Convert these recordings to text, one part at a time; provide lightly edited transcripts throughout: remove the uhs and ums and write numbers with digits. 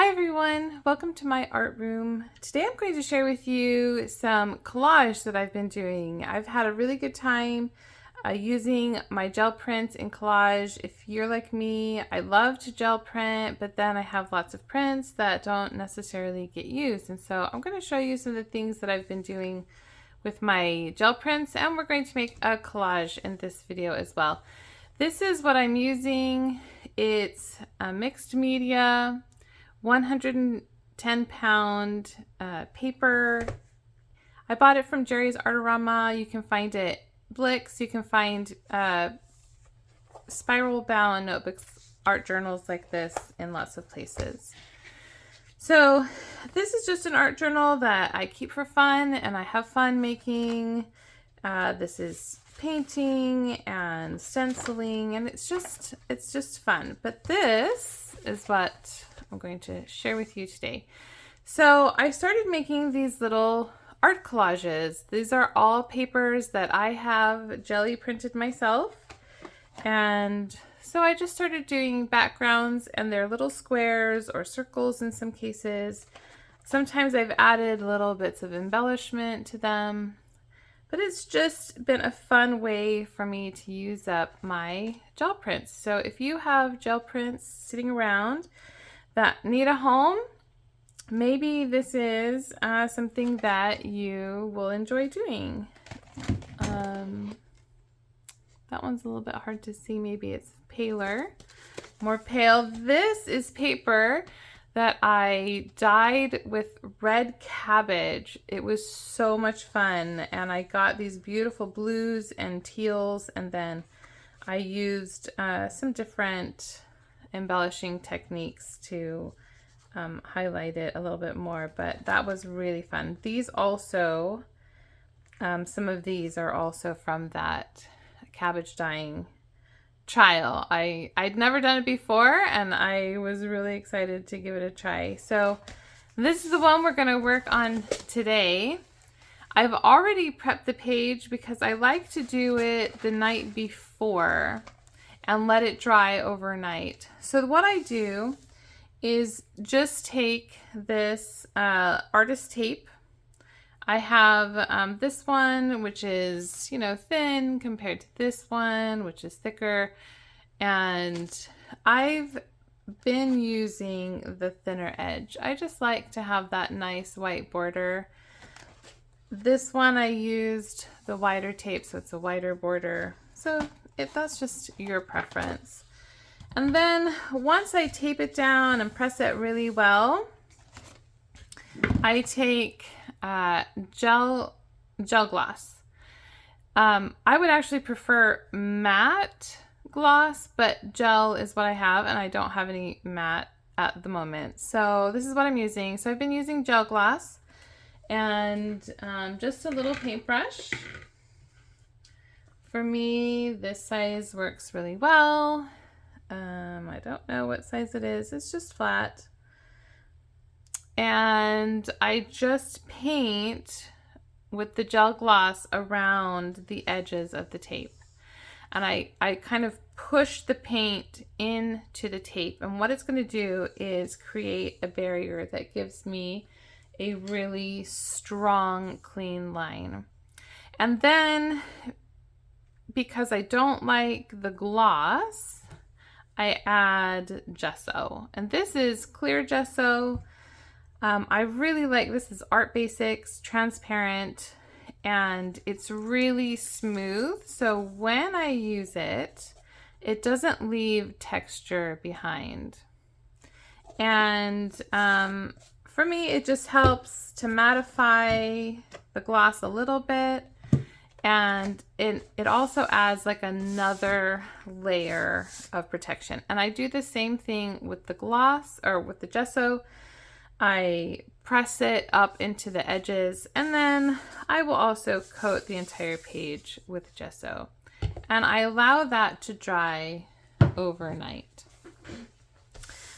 Hi everyone, welcome to my art room. Today I'm going to share with you some collage that I've been doing. I've had a really good time using my gel prints in collage. If you're like me, I love to gel print, but then I have lots of prints that don't necessarily get used. And so I'm going to show you some of the things that I've been doing with my gel prints, and we're going to make a collage in this video as well. This is what I'm using. It's a mixed media 110-pound paper. I bought it from Jerry's Artorama. You can find it Blix. You can find spiral bound notebooks, art journals like this in lots of places. So this is just an art journal that I keep for fun and I have fun making. This is painting and stenciling, and it's just fun. But this is what I'm going to share with you today. So I started making these little art collages. These are all papers that I have jelly printed myself. And so I just started doing backgrounds, and they're little squares or circles in some cases. Sometimes I've added little bits of embellishment to them. But it's just been a fun way for me to use up my gel prints. So if you have gel prints sitting around that need a home, maybe this is something that you will enjoy doing. That one's a little bit hard to see. Maybe it's paler, more pale. This is paper that I dyed with red cabbage. It was so much fun, and I got these beautiful blues and teals, and then I used some different embellishing techniques to highlight it a little bit more, but that was really fun. These also, some of these are also from that cabbage dyeing trial. I'd never done it before, and I was really excited to give it a try. So this is the one we're going to work on today. I've already prepped the page because I like to do it the night before and let it dry overnight. So what I do is just take this artist tape. I have this one, which is, thin compared to this one, which is thicker. And I've been using the thinner edge. I just like to have that nice white border. This one I used the wider tape, so it's a wider border. So that's just your preference. And then once I tape it down and press it really well, I take gel gloss. I would actually prefer matte gloss, but gel is what I have, and I don't have any matte at the moment. So this is what I'm using. So I've been using gel gloss and just a little paintbrush. For me, this size works really well. I don't know what size it is. It's just flat. And I just paint with the gel gloss around the edges of the tape. And I kind of push the paint into the tape. And what it's going to do is create a barrier that gives me a really strong, clean line. And then, because I don't like the gloss, I add gesso. And this is clear gesso. I really like, this is Art Basics, transparent, and it's really smooth. So when I use it, it doesn't leave texture behind. And for me, it just helps to mattify the gloss a little bit. And it also adds like another layer of protection. And I do the same thing with the gloss, or with the gesso. I press it up into the edges, and then I will also coat the entire page with gesso. And I allow that to dry overnight.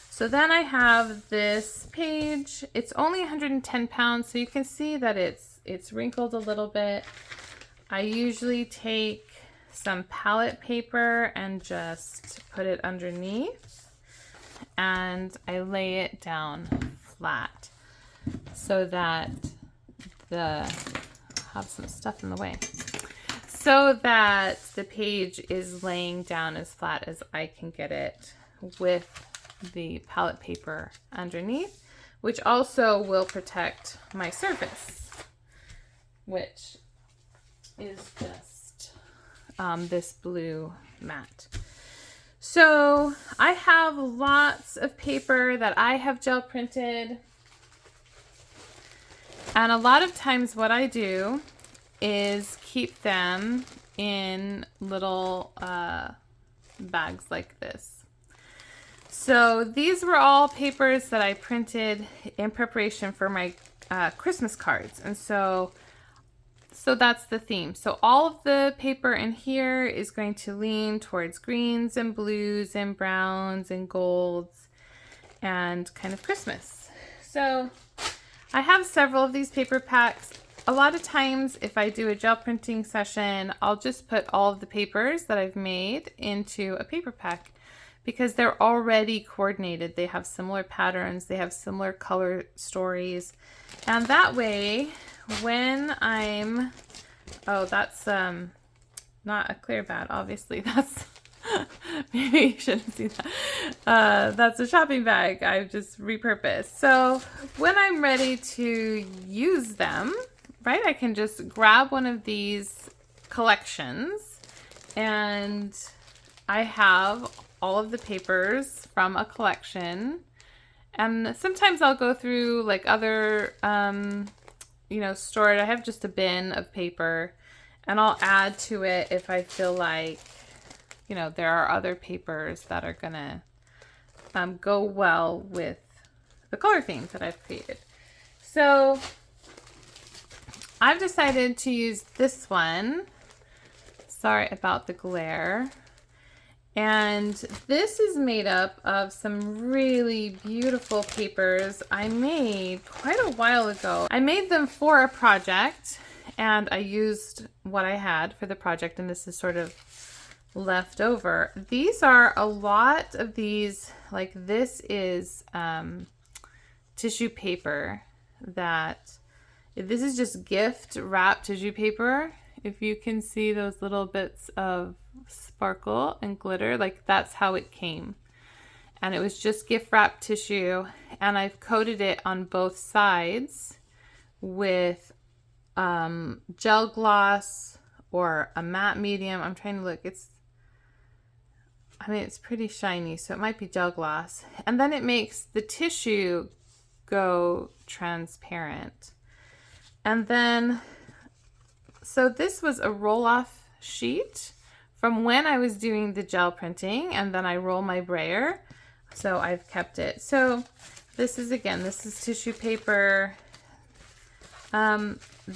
So then I have this page. It's only 110 pounds, so you can see that it's wrinkled a little bit. I usually take some palette paper and just put it underneath. and I lay it down flat so that have some stuff in the way, so that the page is laying down as flat as I can get it with the palette paper underneath, which also will protect my surface, which is just this blue mat. So I have lots of paper that I have gel printed. And a lot of times what I do is keep them in little bags like this. So these were all papers that I printed in preparation for my Christmas cards. And so that's the theme. So all of the paper in here is going to lean towards greens and blues and browns and golds and kind of Christmas. So I have several of these paper packs. A lot of times if I do a gel printing session, I'll just put all of the papers that I've made into a paper pack because they're already coordinated. They have similar patterns, they have similar color stories. And that way, when I'm, oh, that's not a clear bag, obviously. That's, maybe you shouldn't see that. That's a shopping bag I've just repurposed. So when I'm ready to use them, right, I can just grab one of these collections and I have all of the papers from a collection. And sometimes I'll go through like other, stored. I have just a bin of paper and I'll add to it if I feel like, there are other papers that are gonna go well with the color themes that I've created. So I've decided to use this one. Sorry about the glare. And this is made up of some really beautiful papers I made quite a while ago. I made them for a project and I used what I had for the project, and this is sort of left over. These are a lot of these, like this is tissue paper this is just gift wrap tissue paper. If you can see those little bits of sparkle and glitter, like that's how it came. And it was just gift wrap tissue, and I've coated it on both sides with gel gloss or a matte medium. I'm trying to look. It's pretty shiny, so it might be gel gloss. And then it makes the tissue go transparent. And then, so this was a roll-off sheet from when I was doing the gel printing, and then I roll my brayer. So I've kept it. So this is tissue paper.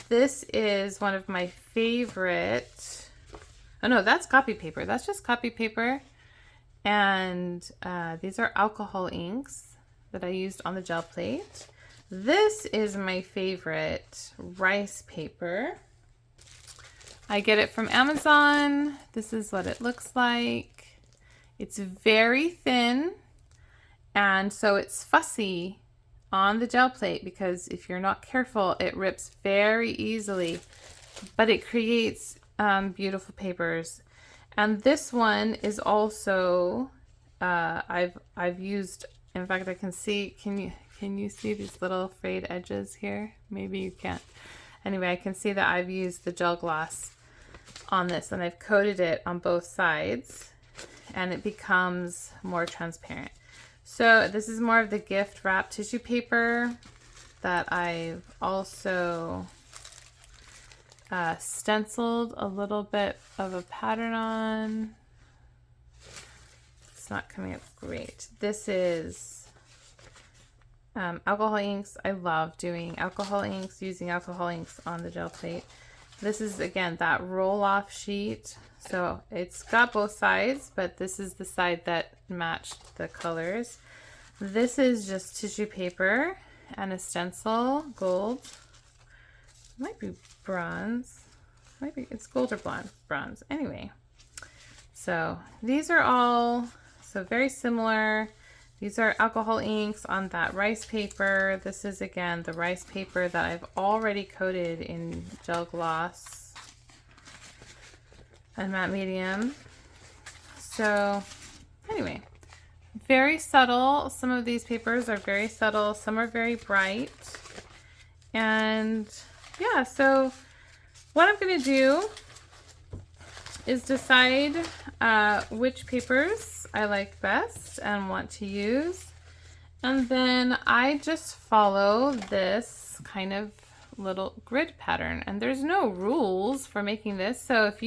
This is one of my favorite. Oh no, that's copy paper. That's just copy paper. And these are alcohol inks that I used on the gel plate. This is my favorite rice paper. I get it from Amazon. This is what it looks like. It's very thin, and so it's fussy on the gel plate because if you're not careful, it rips very easily, but it creates beautiful papers. And this one is also, I've used, in fact, I can see, can you see these little frayed edges here? Maybe you can't. Anyway, I can see that I've used the gel gloss on this and I've coated it on both sides and it becomes more transparent. So this is more of the gift wrap tissue paper that I've also stenciled a little bit of a pattern on. It's not coming up great. This is alcohol inks. I love doing alcohol inks, using alcohol inks on the gel plate. This is, again, that roll-off sheet. So it's got both sides, but this is the side that matched the colors. This is just tissue paper and a stencil, gold. It might be bronze. Maybe it's gold or bronze. Anyway, so these are all very similar. These are alcohol inks on that rice paper. This is, again, the rice paper that I've already coated in gel gloss and matte medium. So anyway, very subtle. Some of these papers are very subtle. Some are very bright. And yeah, so what I'm going to do is decide which papers I like best and want to use. And then I just follow this kind of little grid pattern. And there's no rules for making this. So if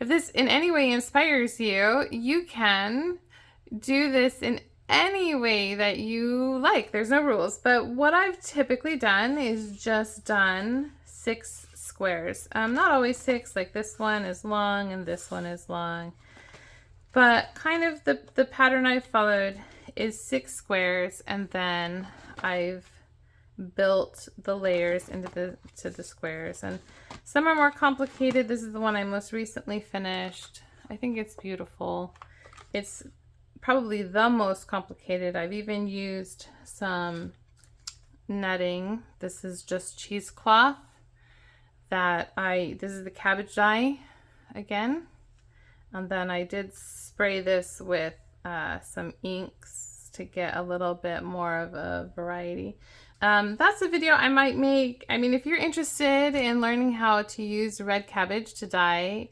this in any way inspires you, you can do this in any way that you like. There's no rules. But what I've typically done is just done 6 squares. Not always 6, like this one is long and this one is long. But kind of the pattern I've followed is 6 squares, and then I've built the layers into the squares. And some are more complicated. This is the one I most recently finished. I think it's beautiful. It's probably the most complicated. I've even used some netting. This is just cheesecloth this is the cabbage dye again. And then I did spray this with some inks to get a little bit more of a variety. That's a video I might make. I mean, if you're interested in learning how to use red cabbage to dye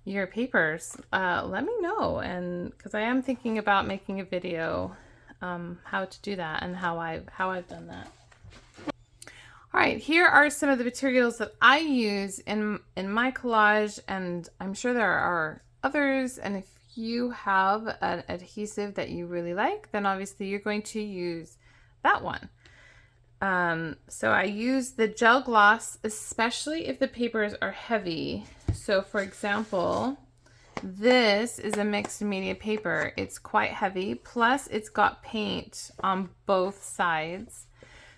your papers, let me know. And because I am thinking about making a video how to do that and how I've done that. All right, here are some of the materials that I use in my collage, and I'm sure there are others. And if you have an adhesive that you really like, then obviously you're going to use that one. So I use the gel gloss, especially if the papers are heavy. So for example, this is a mixed media paper. It's quite heavy, plus it's got paint on both sides.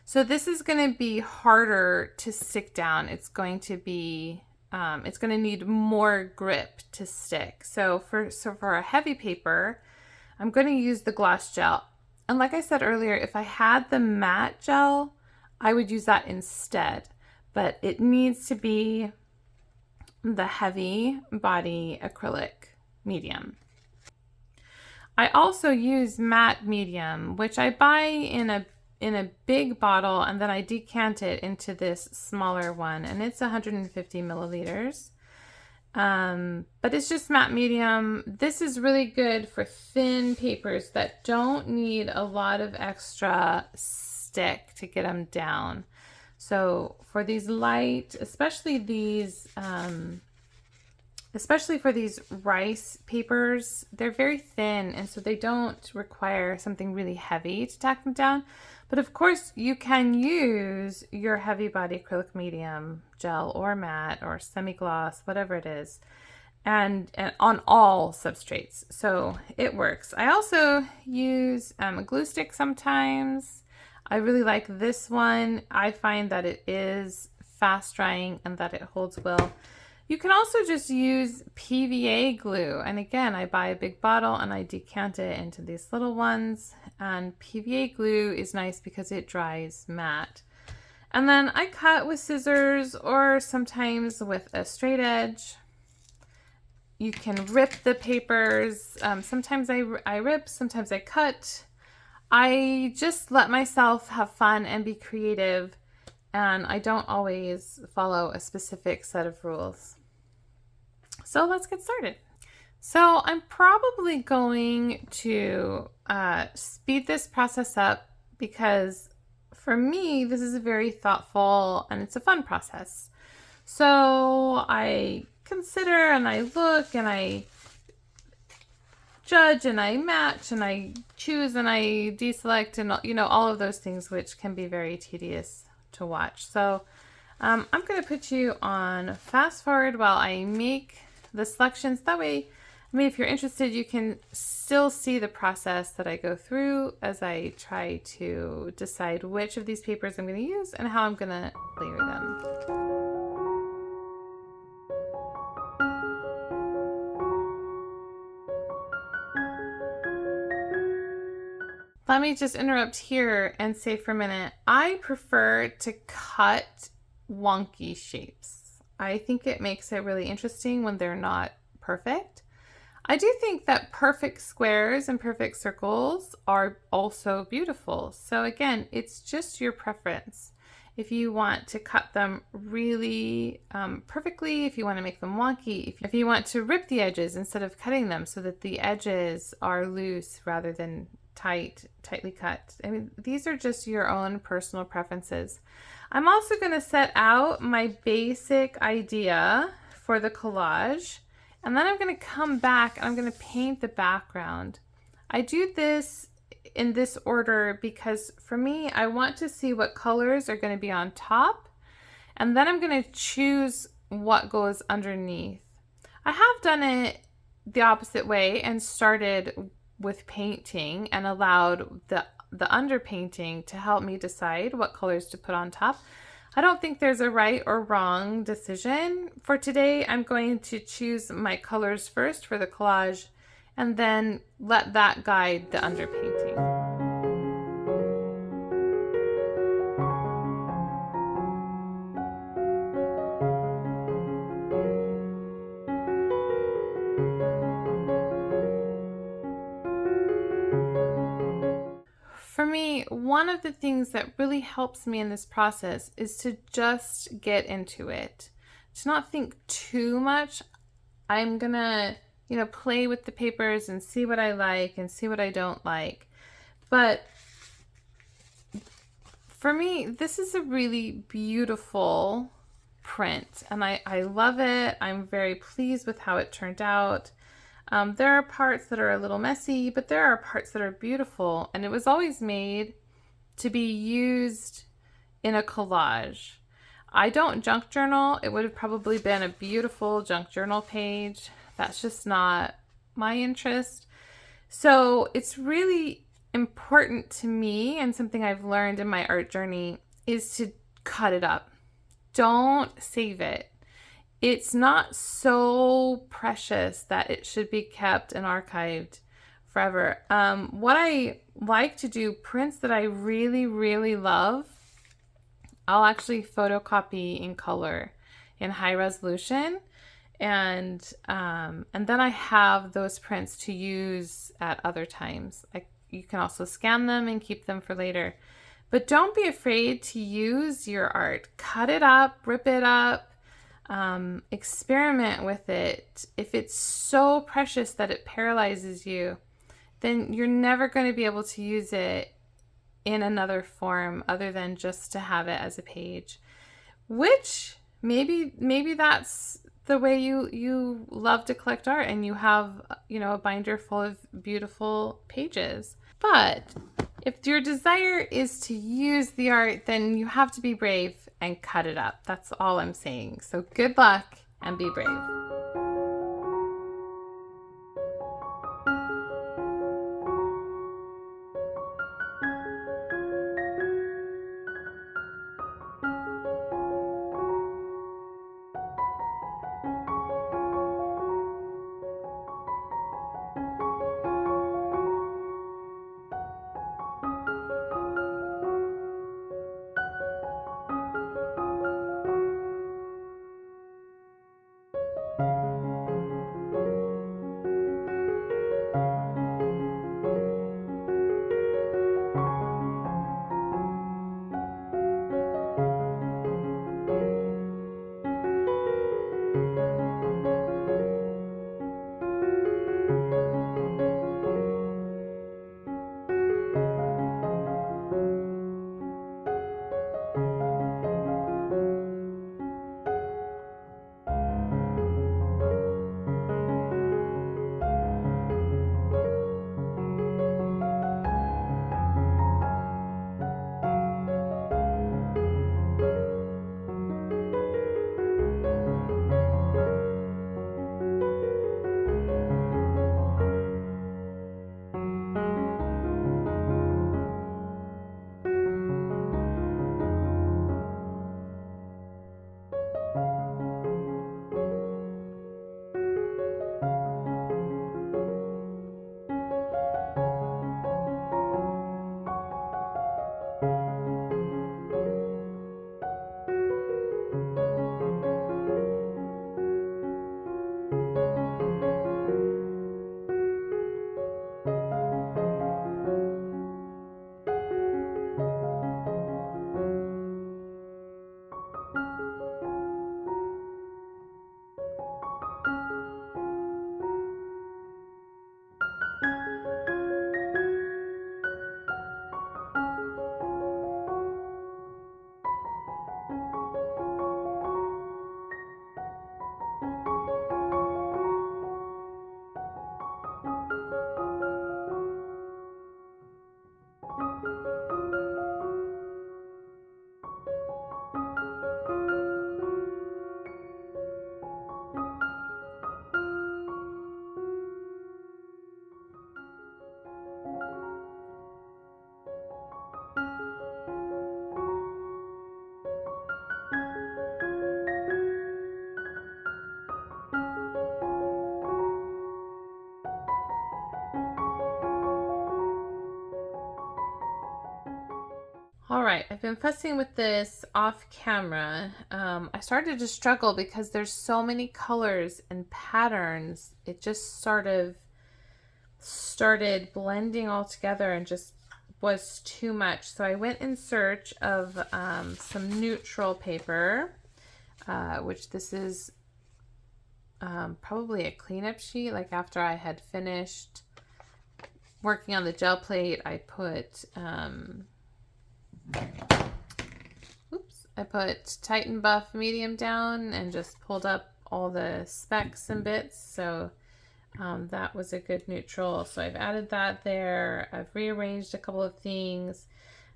So this is going to be harder to stick down. It's going to be, it's going to need more grip to stick. So for a heavy paper, I'm going to use the gloss gel. And like I said earlier, if I had the matte gel, I would use that instead. But it needs to be the heavy body acrylic medium. I also use matte medium, which I buy in a big bottle, and then I decant it into this smaller one, and it's 150 milliliters. But it's just matte medium. This is really good for thin papers that don't need a lot of extra stick to get them down. So for these light, especially for these rice papers, they're very thin, and so they don't require something really heavy to tack them down. But of course, you can use your heavy body acrylic medium, gel or matte or semi-gloss, whatever it is, and on all substrates. So it works. I also use a glue stick sometimes. I really like this one. I find that it is fast drying and that it holds well. You can also just use PVA glue. And again, I buy a big bottle and I decant it into these little ones. And PVA glue is nice because it dries matte. And then I cut with scissors or sometimes with a straight edge. You can rip the papers. Sometimes I rip, sometimes I cut. I just let myself have fun and be creative. And I don't always follow a specific set of rules. So let's get started. So I'm probably going to speed this process up because for me, this is a very thoughtful and it's a fun process. So I consider and I look and I judge and I match and I choose and I deselect and, you know, all of those things, which can be very tedious to watch. So I'm going to put you on fast forward while I make the selections. That way, I mean, if you're interested, you can still see the process that I go through as I try to decide which of these papers I'm going to use and how I'm going to layer them. Let me just interrupt here and say for a minute, I prefer to cut wonky shapes. I think it makes it really interesting when they're not perfect. I do think that perfect squares and perfect circles are also beautiful. So again, it's just your preference. If you want to cut them really perfectly, if you want to make them wonky, if you want to rip the edges instead of cutting them so that the edges are loose rather than tightly cut. I mean, these are just your own personal preferences. I'm also going to set out my basic idea for the collage, and then I'm going to come back and I'm going to paint the background. I do this in this order because for me, I want to see what colors are going to be on top, and then I'm going to choose what goes underneath. I have done it the opposite way and started with painting and allowed the underpainting to help me decide what colors to put on top. I don't think there's a right or wrong decision. For today, I'm going to choose my colors first for the collage and then let that guide the underpainting. For me, one of the things that really helps me in this process is to just get into it, to not think too much. I'm gonna, play with the papers and see what I like and see what I don't like. But for me, this is a really beautiful print and I love it. I'm very pleased with how it turned out. There are parts that are a little messy, but there are parts that are beautiful, and it was always made to be used in a collage. I don't junk journal. It would have probably been a beautiful junk journal page. That's just not my interest. So it's really important to me, and something I've learned in my art journey is to cut it up. Don't save it. It's not so precious that it should be kept and archived forever. What I like to do, prints that I really, really love, I'll actually photocopy in color in high resolution. And then I have those prints to use at other times. You can also scan them and keep them for later. But don't be afraid to use your art. Cut it up, rip it up. Experiment with it. If it's so precious that it paralyzes you, then you're never going to be able to use it in another form other than just to have it as a page. Which maybe that's the way you love to collect art, and you have a binder full of beautiful pages. But if your desire is to use the art, then you have to be brave and cut it up. That's all I'm saying. So good luck and be brave. All right, I've been fussing with this off camera. I started to struggle because there's so many colors and patterns. It just sort of started blending all together and just was too much. So I went in search of some neutral paper, which this is probably a cleanup sheet. Like after I had finished working on the gel plate, I put Titan Buff Medium down and just pulled up all the specks and bits. So that was a good neutral. So I've added that there. I've rearranged a couple of things.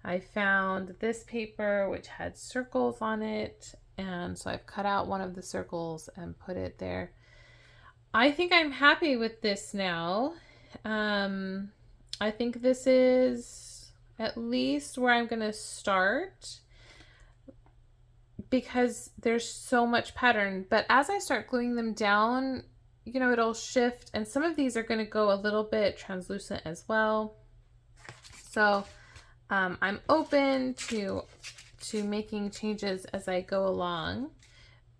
I found this paper which had circles on it, and so I've cut out one of the circles and put it there. I think I'm happy with this now. I think this is at least where I'm gonna start because there's so much pattern. But as I start gluing them down, you know, it'll shift, and some of these are going to go a little bit translucent as well. So I'm open to making changes as I go along,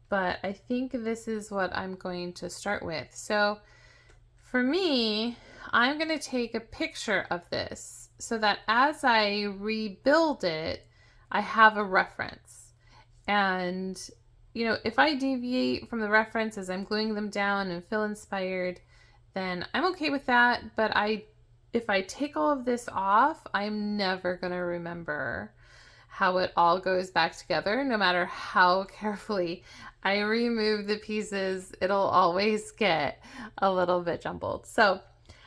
but I think this is what I'm going to start with. So for me, I'm going to take a picture of this so that as I rebuild it, I have a reference. And you know, if I deviate from the reference as I'm gluing them down and feel inspired, then I'm okay with that. But if I take all of this off, I'm never going to remember how it all goes back together. No matter how carefully I remove the pieces, it'll always get a little bit jumbled. So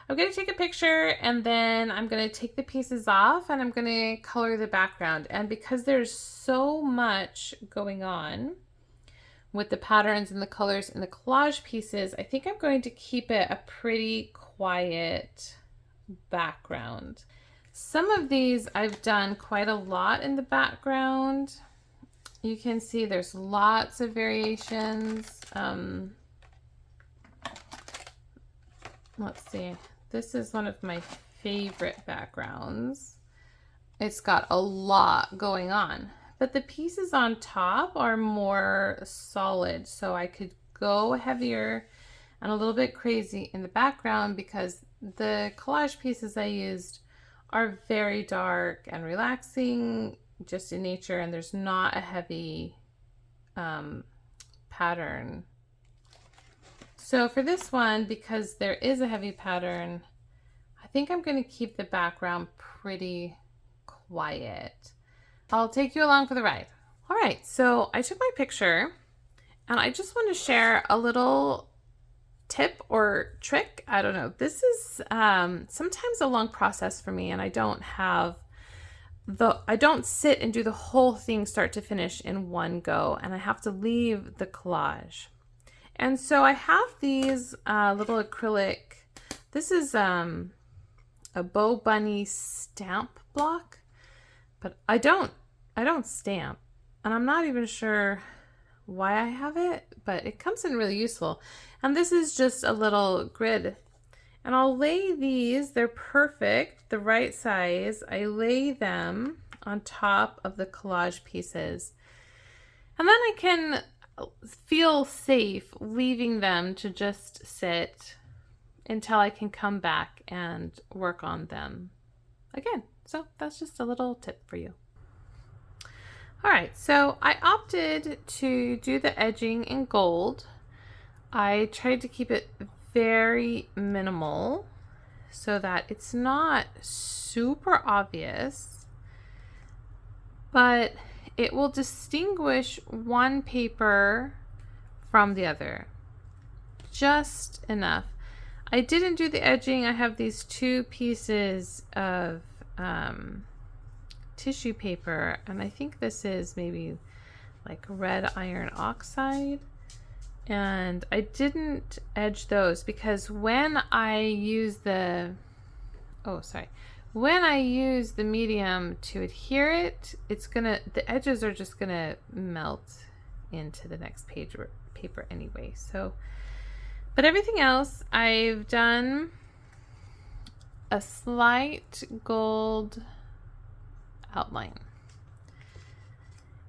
I'm going to take a picture and then I'm going to take the pieces off and I'm going to color the background. And because there's so much going on with the patterns and the colors and the collage pieces, I think I'm going to keep it a pretty quiet background. Some of these I've done quite a lot in the background. You can see there's lots of variations. Let's see. This is one of my favorite backgrounds. It's got a lot going on. But the pieces on top are more solid, so I could go heavier and a little bit crazy in the background because the collage pieces I used are very dark and relaxing just in nature, and there's not a heavy pattern. So for this one, because there is a heavy pattern, I think I'm going to keep the background pretty quiet. I'll take you along for the ride. All right, so I took my picture and I just want to share a little tip or trick. I don't know. This is sometimes a long process for me, and I don't sit and do the whole thing start to finish in one go, and I have to leave the collage. And so I have these little acrylic. This is a Bow Bunny stamp block. But I don't stamp, and I'm not even sure why I have it, but it comes in really useful. And this is just a little grid, and I'll lay these, they're perfect, the right size. I lay them on top of the collage pieces, and then I can feel safe leaving them to just sit until I can come back and work on them again. So that's just a little tip for you. All right, so I opted to do the edging in gold. I tried to keep it very minimal so that it's not super obvious, but it will distinguish one paper from the other, just enough. I didn't do the edging. I have these two pieces of tissue paper, and I think this is maybe like red iron oxide, and I didn't edge those because when I use the medium to adhere it, the edges are just gonna melt into the next paper anyway. So, but everything else I've done a slight gold outline.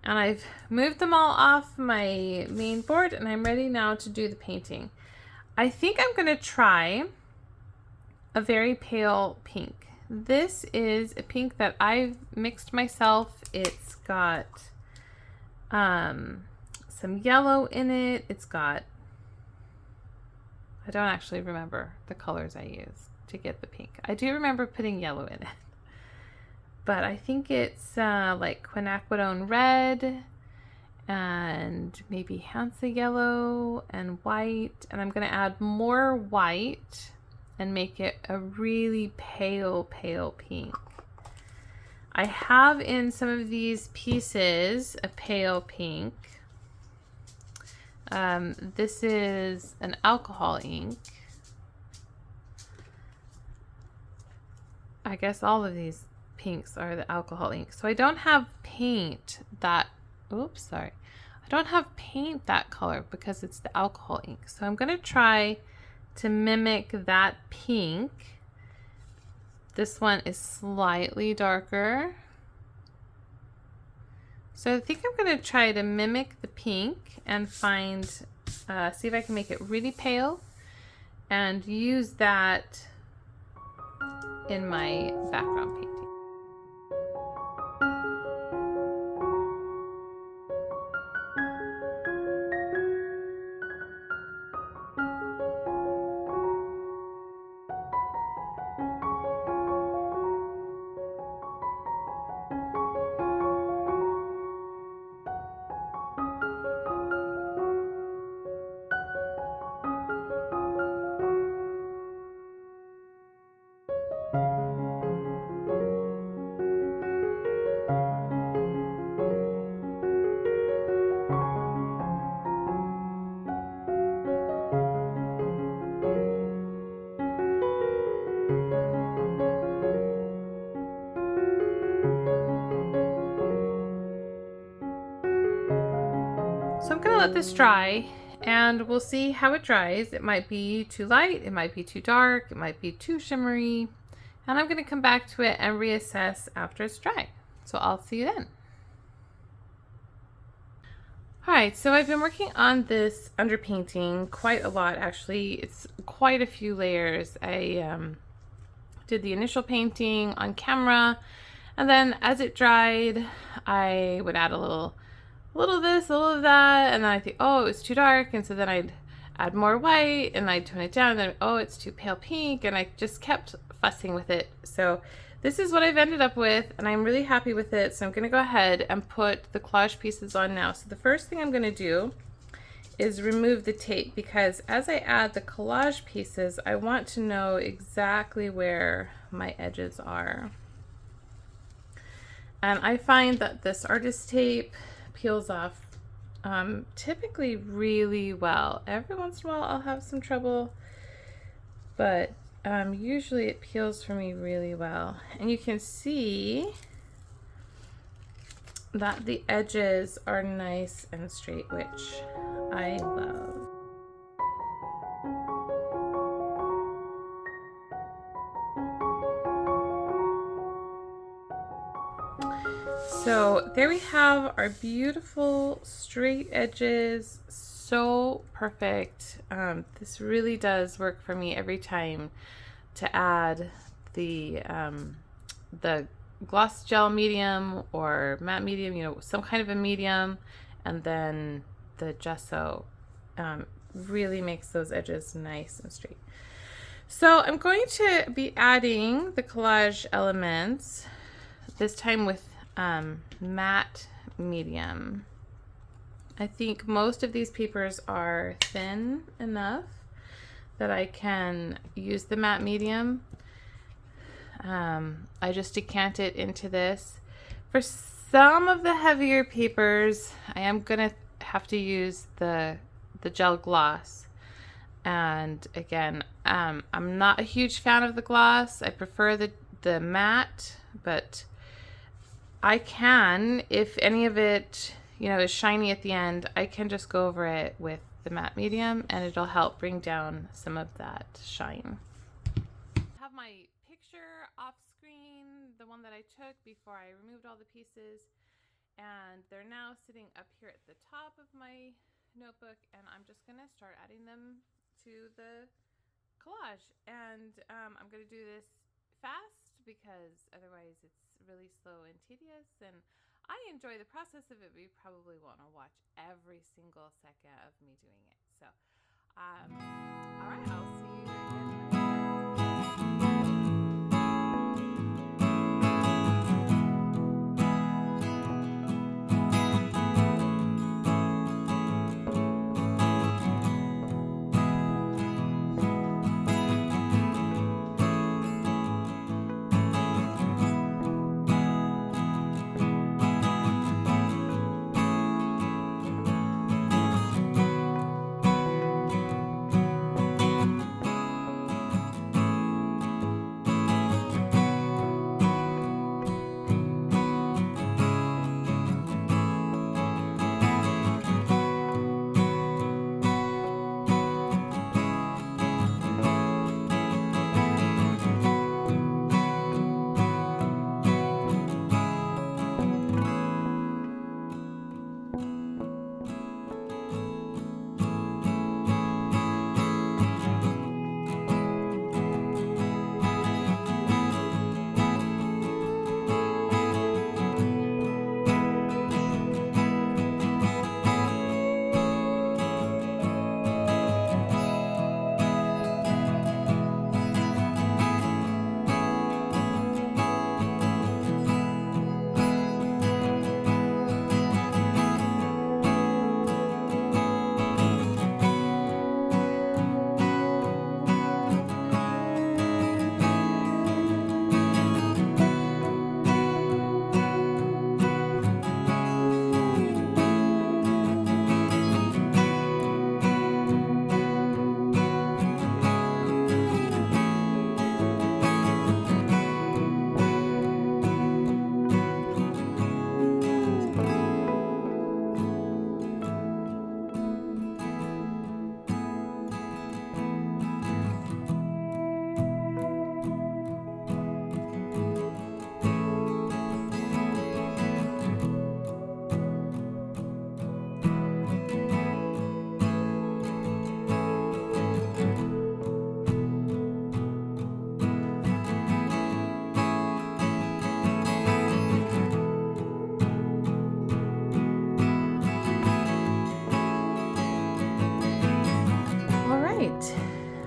And I've moved them all off my main board, and I'm ready now to do the painting. I think I'm going to try a very pale pink. This is a pink that I've mixed myself. It's got some yellow in it. It's got, I don't actually remember the colors I used to get the pink. I do remember putting yellow in it. But I think it's like quinacridone red and maybe Hansa yellow and white. And I'm going to add more white and make it a really pale, pale pink. I have in some of these pieces a pale pink. This is an alcohol ink. I guess all of these pinks are the alcohol ink. So I don't have paint that, oops, sorry. I don't have paint that color because it's the alcohol ink. So I'm going to try to mimic that pink. This one is slightly darker. So I think I'm going to try to mimic the pink and find, see if I can make it really pale and use that in my background painting. So I'm gonna let this dry and we'll see how it dries. It might be too light, it might be too dark, it might be too shimmery, and I'm gonna come back to it and reassess after it's dry. So I'll see you then. All right, so I've been working on this underpainting quite a lot actually. It's quite a few layers. I did the initial painting on camera, and then as it dried, I would add a little of this, a little of that, and then I think, oh, it's too dark, and so then I'd add more white, and I'd tone it down, and then, oh, it's too pale pink, and I just kept fussing with it. So this is what I've ended up with, and I'm really happy with it, so I'm going to go ahead and put the collage pieces on now. So the first thing I'm going to do is remove the tape, because as I add the collage pieces, I want to know exactly where my edges are. And I find that this artist tape peels off typically really well. Every once in a while I'll have some trouble, but usually it peels for me really well. And you can see that the edges are nice and straight, which I love. So there we have our beautiful straight edges, so perfect. This really does work for me every time to add the gloss gel medium or matte medium, you know, some kind of a medium, and then the gesso really makes those edges nice and straight. So I'm going to be adding the collage elements, this time with matte medium. I think most of these papers are thin enough that I can use the matte medium. I just decant it into this. For some of the heavier papers, I am gonna have to use the gel gloss. And again, I'm not a huge fan of the gloss. I prefer the matte, but I can, if any of it, you know, is shiny at the end, I can just go over it with the matte medium and it'll help bring down some of that shine. I have my picture off screen, the one that I took before I removed all the pieces, And they're now sitting up here at the top of my notebook, and I'm just gonna start adding them to the collage. And I'm gonna do this fast because otherwise it's really slow and tedious, and I enjoy the process of it, but you probably want to watch every single second of me doing it. So all right, I'll see you again.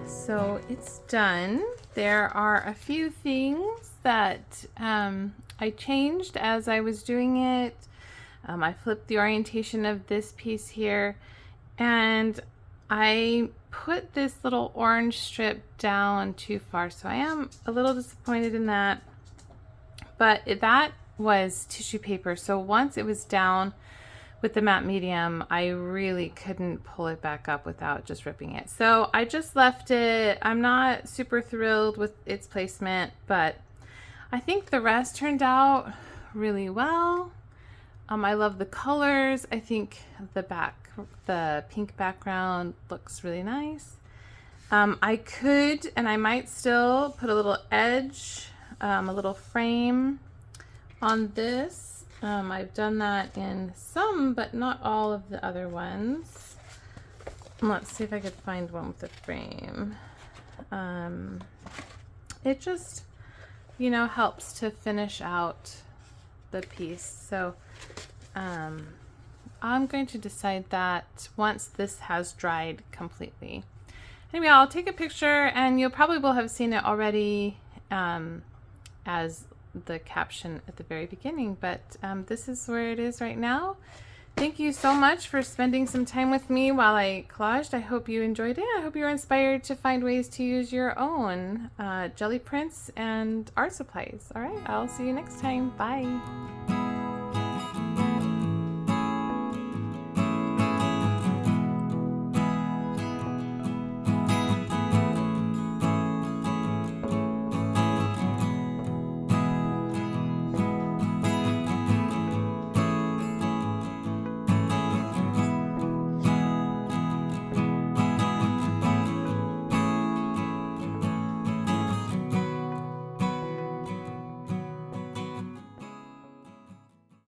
So it's done. There are a few things that I changed as I was doing it. I flipped the orientation of this piece here, and I put this little orange strip down too far, so I am a little disappointed in that. But that was tissue paper, so once it was down with the matte medium, I really couldn't pull it back up without just ripping it. So I just left it. I'm not super thrilled with its placement, but I think the rest turned out really well. I love the colors. I think the pink background looks really nice. I could, and I might still put a little edge, a little frame on this. I've done that in some, but not all of the other ones. Let's see if I could find one with a frame. It just, helps to finish out the piece. So I'm going to decide that once this has dried completely. Anyway, I'll take a picture, and you probably will have seen it already as the caption at the very beginning, but this is where it is right now. Thank you so much for spending some time with me while I collaged. I hope you enjoyed it. I hope you're inspired to find ways to use your own jelly prints and art supplies. All right, I'll see you next time. Bye.